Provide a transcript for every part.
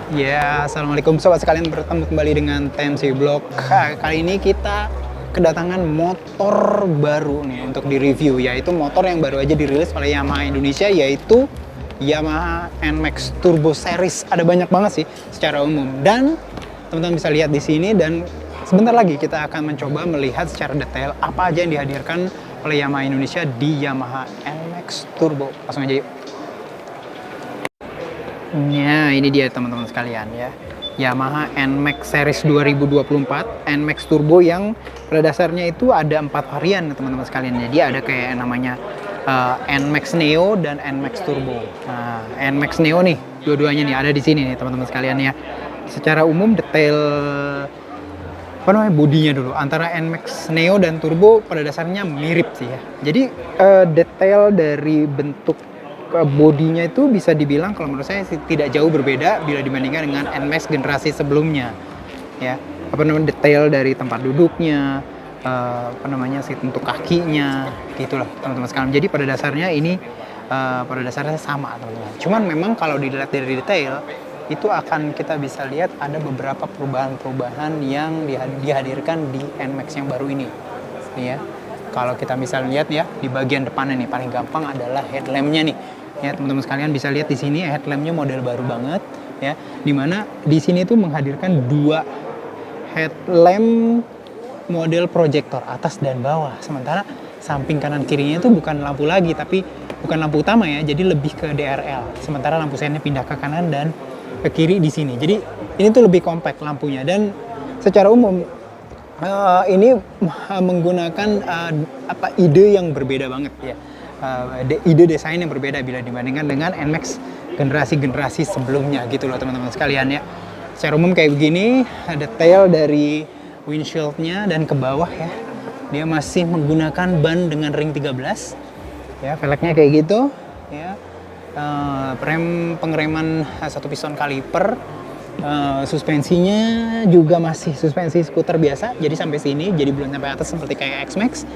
Ya, assalamualaikum sobat sekalian, bertemu kembali dengan TMC Vlog. Kali ini kita kedatangan motor baru nih untuk di-review, yaitu motor yang baru aja dirilis oleh Yamaha Indonesia, yaitu Yamaha NMAX Turbo Series. Ada banyak banget sih secara umum, dan teman-teman bisa lihat di sini, dan sebentar lagi kita akan mencoba melihat secara detail apa aja yang dihadirkan oleh Yamaha Indonesia di Yamaha NMAX Turbo. Langsung aja yuk. Nah, ini dia teman-teman sekalian ya. Yamaha NMAX Series 2024 NMAX Turbo yang pada dasarnya itu ada 4 varian teman-teman sekalian. Jadi ada kayak namanya NMAX Neo dan NMAX Turbo. Nah, NMAX Neo nih, dua-duanya nih ada di sini nih teman-teman sekalian ya. Secara umum detail bodinya dulu antara NMAX Neo dan Turbo pada dasarnya mirip sih ya. Jadi detail dari bentuk bodinya itu bisa dibilang kalau menurut saya tidak jauh berbeda bila dibandingkan dengan NMAX generasi sebelumnya ya. Detail dari tempat duduknya, seat untuk kakinya gitulah teman-teman sekalian. Jadi pada dasarnya ini pada dasarnya sama teman-teman. Cuman memang kalau dilihat dari detail itu akan kita bisa lihat ada beberapa perubahan-perubahan yang dihadirkan di NMAX yang baru ini ya. Kalau kita bisa lihat ya di bagian depannya nih, paling gampang adalah headlampnya nih ya, teman-teman sekalian bisa lihat di sini headlampnya model baru banget ya, dimana di sini tuh menghadirkan dua headlamp model proyektor atas dan bawah, sementara samping kanan kirinya itu bukan lampu lagi, tapi bukan lampu utama ya, jadi lebih ke DRL, sementara lampu sennya pindah ke kanan dan ke kiri di sini. Jadi ini tuh lebih compact lampunya, dan secara umum ini menggunakan ide yang berbeda banget ya, ide desain yang berbeda bila dibandingkan dengan NMAX generasi sebelumnya gitu loh teman-teman sekalian ya. Secara umum kayak begini, detail dari windshieldnya dan ke bawah ya, dia masih menggunakan ban dengan ring 13 ya, velgnya kayak gitu ya. Pengereman satu piston kaliper. Suspensinya juga masih suspensi skuter biasa, jadi sampai sini, jadi belum sampai atas seperti kayak X-Max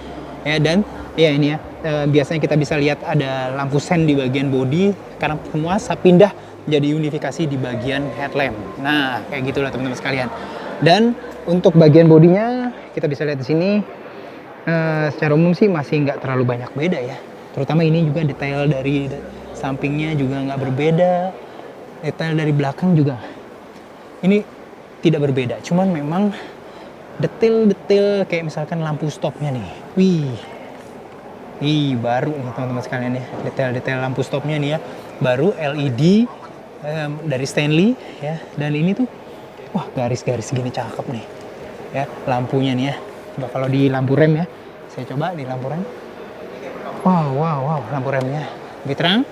ya. Dan ya ini ya, biasanya kita bisa lihat ada lampu sen di bagian bodi, karena penguasa pindah jadi unifikasi di bagian headlamp. Nah kayak gitulah teman-teman sekalian. Dan untuk bagian bodinya kita bisa lihat di sini, secara umum sih masih nggak terlalu banyak beda ya, terutama ini juga detail dari sampingnya juga nggak berbeda, detail dari belakang juga ini tidak berbeda, cuman memang detail-detail kayak misalkan lampu stopnya nih, wih baru nih teman-teman sekalian ya, detail-detail lampu stopnya nih ya, baru LED dari Stanley ya, dan ini tuh wah garis-garis gini cakep nih ya, lampunya nih ya. Coba kalau di lampu rem ya, saya coba di lampu rem, wow lampu remnya lebih terang,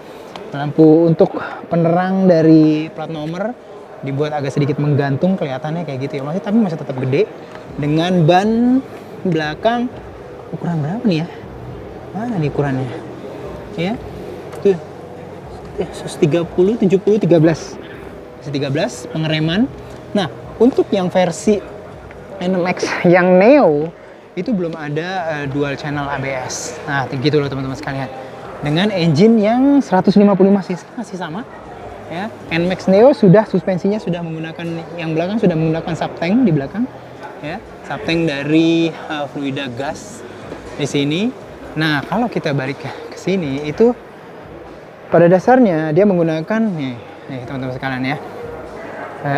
lampu untuk penerang dari plat nomor dibuat agak sedikit menggantung kelihatannya kayak gitu ya, tapi masih tetap gede, dengan ban belakang ukuran berapa nih ya, mana nih ukurannya ya, tuh 130 70 13 pengereman. Nah untuk yang versi NMAX yang Neo itu belum ada dual channel ABS. Nah gitu loh teman-teman sekalian, dengan engine yang 155 cc masih sama ya. NMAX Neo suspensinya sudah menggunakan, yang belakang sudah menggunakan subtank di belakang ya, subtank dari fluida gas di sini. Nah kalau kita balik ke sini itu pada dasarnya dia menggunakan nih teman-teman sekalian ya,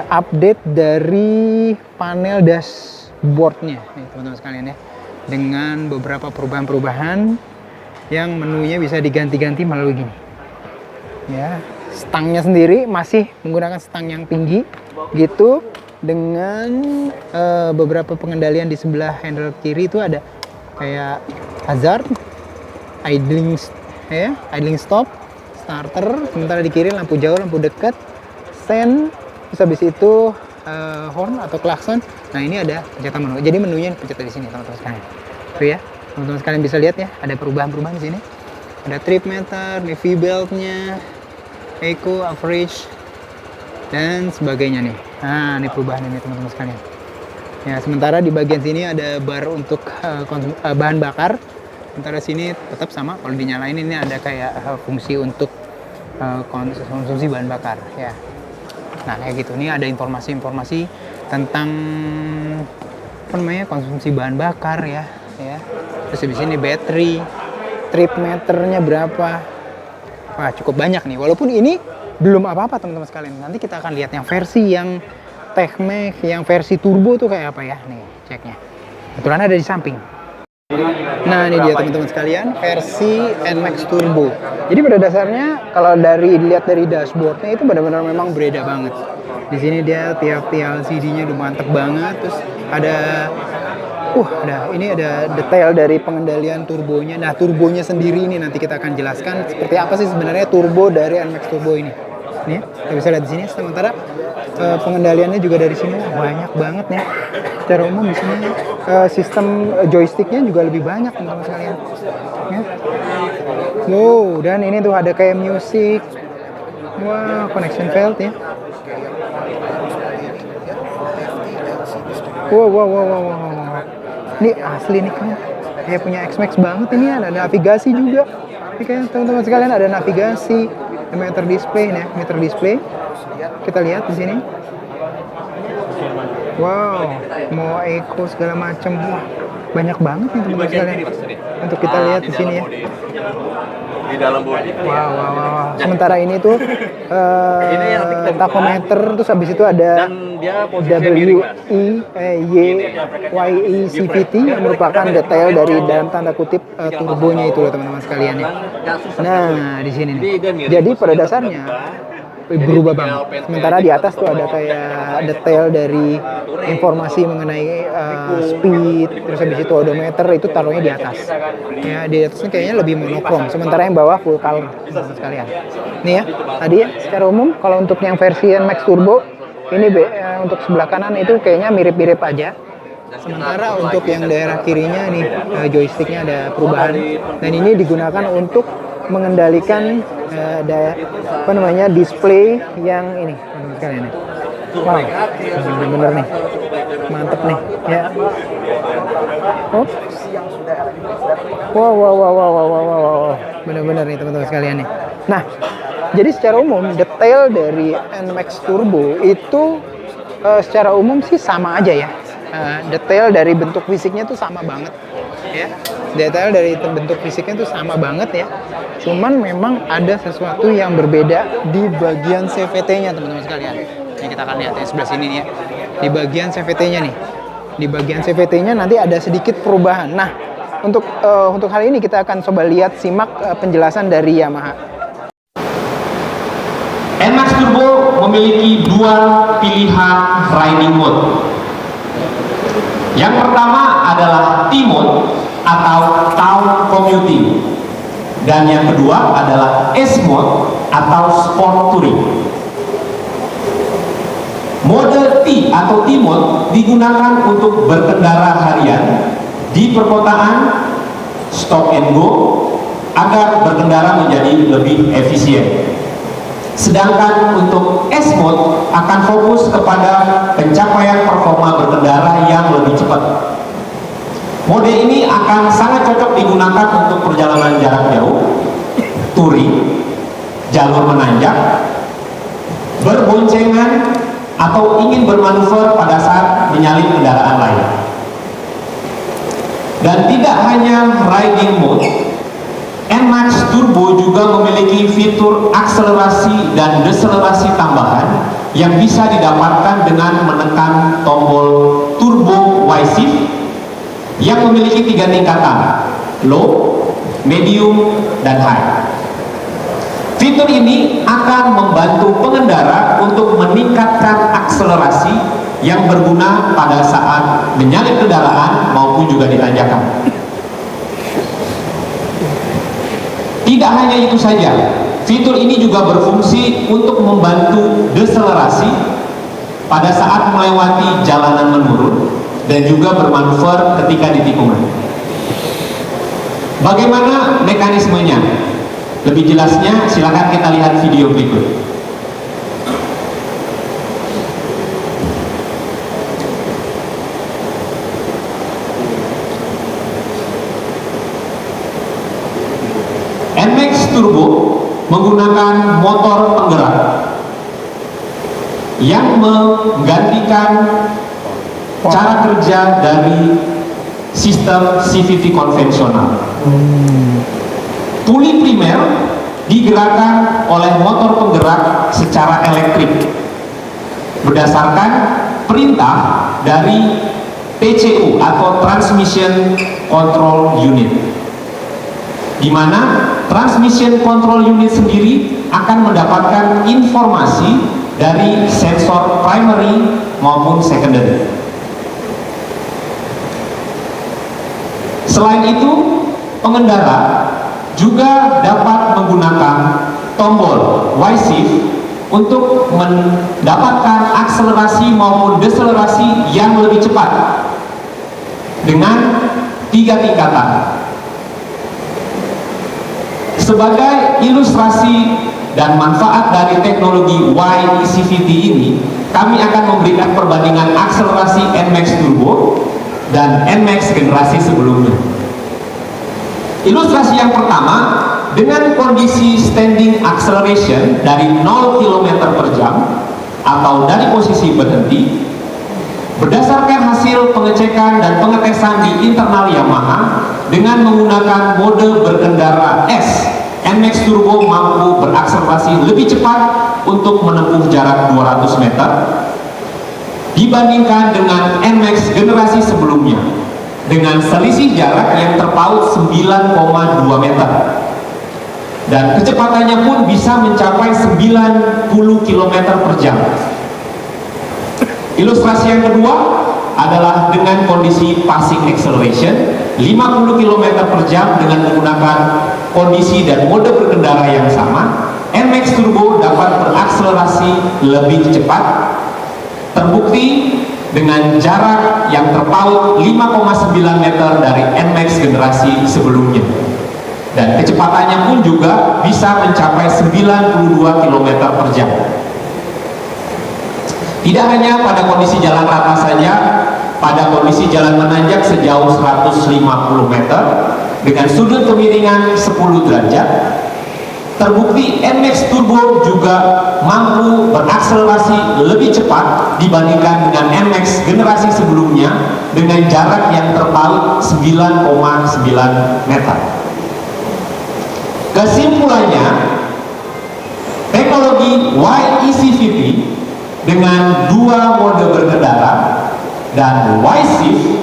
update dari panel dashboardnya nih teman-teman sekalian ya, dengan beberapa perubahan-perubahan yang menunya bisa diganti-ganti melalui gini ya. Stangnya sendiri masih menggunakan stang yang tinggi gitu, dengan beberapa pengendalian di sebelah handle kiri itu ada kayak hazard, idling stop, starter, sementara di kiri lampu jauh, lampu dekat, sen, terus habis itu horn atau klakson. Nah ini ada pencetan menu, jadi menunya pencet di sini teman-teman sekalian. Tuh ya, teman-teman sekalian bisa lihat ya, ada perubahan-perubahan di sini. Ada trip meter, nih V-beltnya, eco, average, dan sebagainya nih. Nah ini perubahan ini teman-teman sekalian ya. Sementara di bagian sini ada bar untuk bahan bakar, sementara sini tetap sama. Kalau dinyalain ini ada kayak fungsi untuk konsumsi bahan bakar ya. Nah kayak gitu, ini ada informasi-informasi tentang apa namanya konsumsi bahan bakar ya. Terus di sini baterai, trip meternya berapa. Wah cukup banyak nih, walaupun ini belum apa-apa teman-teman sekalian. Nanti kita akan lihat yang versi yang Tech-Max, yang versi turbo tuh kayak apa ya. Nih ceknya, kebetulan ada di samping. Nah ini dia teman-teman sekalian, versi NMAX Turbo. Jadi pada dasarnya kalau dilihat dari dashboardnya itu benar-benar memang beda banget. Di sini dia tiap LCD-nya udah mantep banget. Terus ada ini ada detail dari pengendalian turbonya. Nah turbonya sendiri ini nanti kita akan jelaskan seperti apa sih sebenarnya turbo dari NMAX Turbo ini. Nih kita bisa lihat di sini. Sementara pengendaliannya juga dari sini banyak banget ya. Secara umum di sini sistem joysticknya juga lebih banyak teman-teman sekalian. Ya. Wow, dan ini tuh ada kayak music. Wah, connection failed ya. Wow. Ini asli nih kan. Kayak punya X-Max banget ini, ada navigasi juga. Ini kayak teman-teman sekalian ada navigasi, meter display nih, meter display. Kita lihat di sini. Wow, mau eco segala macam. Wah, banyak banget nih teman-teman sekalian. Untuk kita lihat di sini ya. Di dalam bodi. Wow. Sementara ini tuh tachometer, terus habis itu ada WEYE-CVT yang merupakan detail dari dalam tanda kutip turbonya itu loh teman-teman sekalian ya. Nah, di sini nih. Jadi pada dasarnya berubah banget. Sementara di atas tuh ada kayak detail dari informasi mengenai speed, terus habis itu odometer itu taruhnya di atas. Ya, di atasnya kayaknya lebih monokrom. Sementara yang bawah full color, teman-teman sekalian. Nih ya, tadi ya secara umum kalau untuk yang versi NMAX Turbo ini untuk sebelah kanan itu kayaknya mirip-mirip aja. Sementara untuk yang daerah kirinya nih joysticknya ada perubahan dan ini digunakan untuk mengendalikan display yang ini teman-teman sekalian nih. Wow, bener-bener nih, mantep nih ya. Wow, bener-bener nih teman-teman sekalian nih. Nah, jadi secara umum detail dari NMAX Turbo itu secara umum sih sama aja ya. Detail dari bentuk fisiknya tuh sama banget ya. Detail dari bentuk fisiknya tuh sama banget ya. Cuman memang ada sesuatu yang berbeda di bagian CVT-nya teman-teman sekalian. Ini kita akan lihat ya sebelah sini nih ya. Di bagian CVT-nya nih. Di bagian CVT-nya nanti ada sedikit perubahan. Nah, untuk hal ini kita akan coba lihat simak penjelasan dari Yamaha. NMAX Turbo memiliki dua pilihan riding mode. Yang pertama adalah T-Mode atau Town Commuting. Dan yang kedua adalah S-Mode atau Sport Touring. Mode T atau T-Mode digunakan untuk berkendara harian di perkotaan, stop and go, agar berkendara menjadi lebih efisien. Sedangkan untuk S-Mode akan fokus kepada pencapaian performa berkendara yang lebih cepat. Mode ini akan sangat cocok digunakan untuk perjalanan jarak jauh, touring, jalur menanjak, berboncengan, atau ingin bermanuver pada saat menyalip kendaraan lain. Dan tidak hanya riding mode, NMAX Turbo juga memiliki fitur akselerasi dan deselerasi tambahan yang bisa didapatkan dengan menekan tombol turbo Y-Shift yang memiliki 3 tingkatan, low, medium, dan high. Fitur ini akan membantu pengendara untuk meningkatkan akselerasi yang berguna pada saat menyalip kendaraan maupun juga di tanjakan. Tidak hanya itu saja, fitur ini juga berfungsi untuk membantu deselerasi pada saat melewati jalanan menurun dan juga bermanuver ketika di tikungan. Bagaimana mekanismenya? Lebih jelasnya silakan kita lihat video berikut. NMAX Turbo menggunakan motor penggerak yang menggantikan cara kerja dari sistem CVT konvensional. Puli primer digerakkan oleh motor penggerak secara elektrik berdasarkan perintah dari TCU atau Transmission Control Unit, di mana Transmission Control Unit sendiri akan mendapatkan informasi dari sensor primary maupun secondary. Selain itu, pengendara juga dapat menggunakan tombol Y-shift untuk mendapatkan akselerasi maupun deselerasi yang lebih cepat dengan 3 tingkatan. Sebagai ilustrasi dan manfaat dari teknologi YECVT ini, kami akan memberikan perbandingan akselerasi NMAX Turbo dan NMAX generasi sebelumnya. Ilustrasi yang pertama, dengan kondisi standing acceleration dari 0 km per jam atau dari posisi berhenti, berdasarkan hasil pengecekan dan pengetesan di internal Yamaha dengan menggunakan mode berkendara S, NMAX Turbo mampu berakselerasi lebih cepat untuk menempuh jarak 200 meter dibandingkan dengan NMAX generasi sebelumnya dengan selisih jarak yang terpaut 9,2 meter, dan kecepatannya pun bisa mencapai 90 km per jam. Ilustrasi yang kedua adalah dengan kondisi passing acceleration 50 km per jam dengan menggunakan kondisi dan mode berkendara yang sama, NMAX Turbo dapat berakselerasi lebih cepat, terbukti dengan jarak yang terpaut 5,9 meter dari NMAX generasi sebelumnya, dan kecepatannya pun juga bisa mencapai 92 km per jam. Tidak hanya pada kondisi jalan rata saja, pada kondisi jalan menanjak sejauh 150 meter dengan sudut kemiringan 10 derajat, terbukti NMAX Turbo juga mampu berakselerasi lebih cepat dibandingkan dengan NMAX generasi sebelumnya dengan jarak yang terpaut 9,9 meter. Kesimpulannya, teknologi YECVT dengan 2 mode berkendara dan Y-shift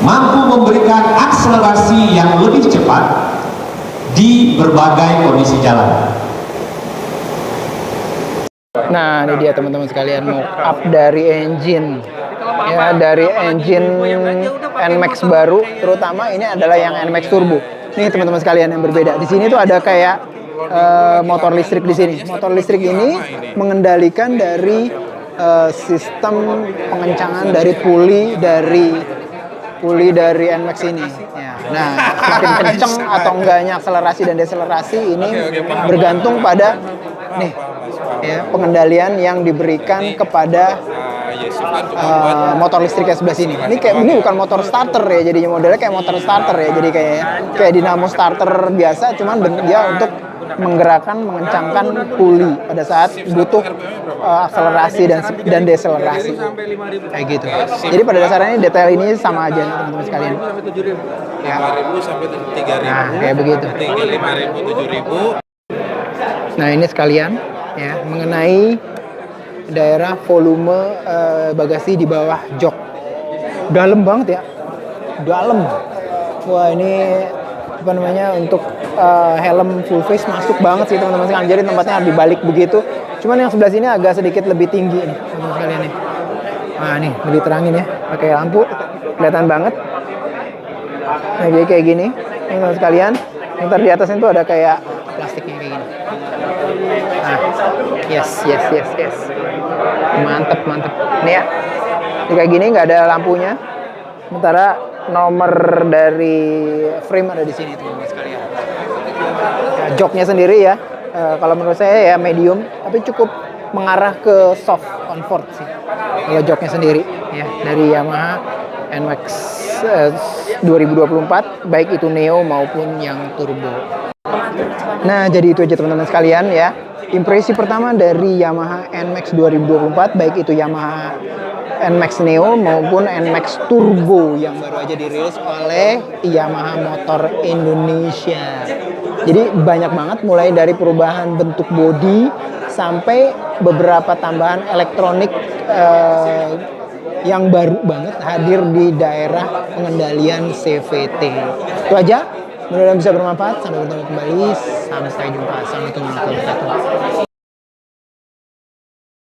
mampu memberikan akselerasi yang lebih cepat di berbagai kondisi jalan. Nah, ini dia teman-teman sekalian, mock up dari engine. Ya, dari engine NMAX baru, terutama ini adalah yang NMAX Turbo. Nih teman-teman sekalian yang berbeda. Di sini tuh ada kayak motor listrik di sini. Motor listrik ini mengendalikan dari sistem pengencangan dari puli dari NMAX ini. Ya. Nah, semakin kenceng atau enggaknya akselerasi dan deselerasi ini bergantung pada nih ya, pengendalian yang diberikan kepada motor listrik yang sebelah sini. Ini bukan motor starter ya, jadinya modelnya kayak motor starter ya. Jadi kayak dinamo starter biasa, cuman dia untuk menggerakkan, mengencangkan puli pada saat butuh akselerasi dan deselerasi kayak gitu. Jadi pada dasarnya detail ini sama aja teman-teman sekalian. Ya. 5.000 sampai 3.000. Nah, kayak begitu. 5.000, 7.000. Nah, ini sekalian ya mengenai daerah volume bagasi di bawah jok. Dalam banget ya. Dalam. Wah, ini apa namanya, untuk helm full face masuk banget sih teman-teman sekalian. Jadi tempatnya dibalik begitu. Cuman yang sebelah sini agak sedikit lebih tinggi nih teman-teman sekalian nih. Nah, nih lebih terangin ya, pakai lampu kelihatan banget. Nah, jadi kayak gini teman-teman sekalian. Ntar di atasnya tuh ada kayak plastiknya kayak gini. Nah, yes. Mantep. Nih ya, ini kayak gini nggak ada lampunya. Sementara nomor dari frame ada di sini teman-teman sekalian. Ya, joknya sendiri ya, kalau menurut saya ya medium, tapi cukup mengarah ke soft comfort sih. Kalau joknya sendiri ya dari Yamaha NMAX 2024, baik itu Neo maupun yang turbo. Nah, jadi itu aja teman-teman sekalian ya. Impresi pertama dari Yamaha NMAX 2024, baik itu Yamaha NMAX Neo maupun NMAX Turbo yang baru aja dirilis oleh Yamaha Motor Indonesia. Jadi banyak banget, mulai dari perubahan bentuk bodi sampai beberapa tambahan elektronik yang baru banget hadir di daerah pengendalian CVT. Itu aja. Mudah-mudahan bisa bermanfaat. Sampai bertemu kembali. Sampai jumpa. Assalamualaikum warahmatullahi wabarakatuh.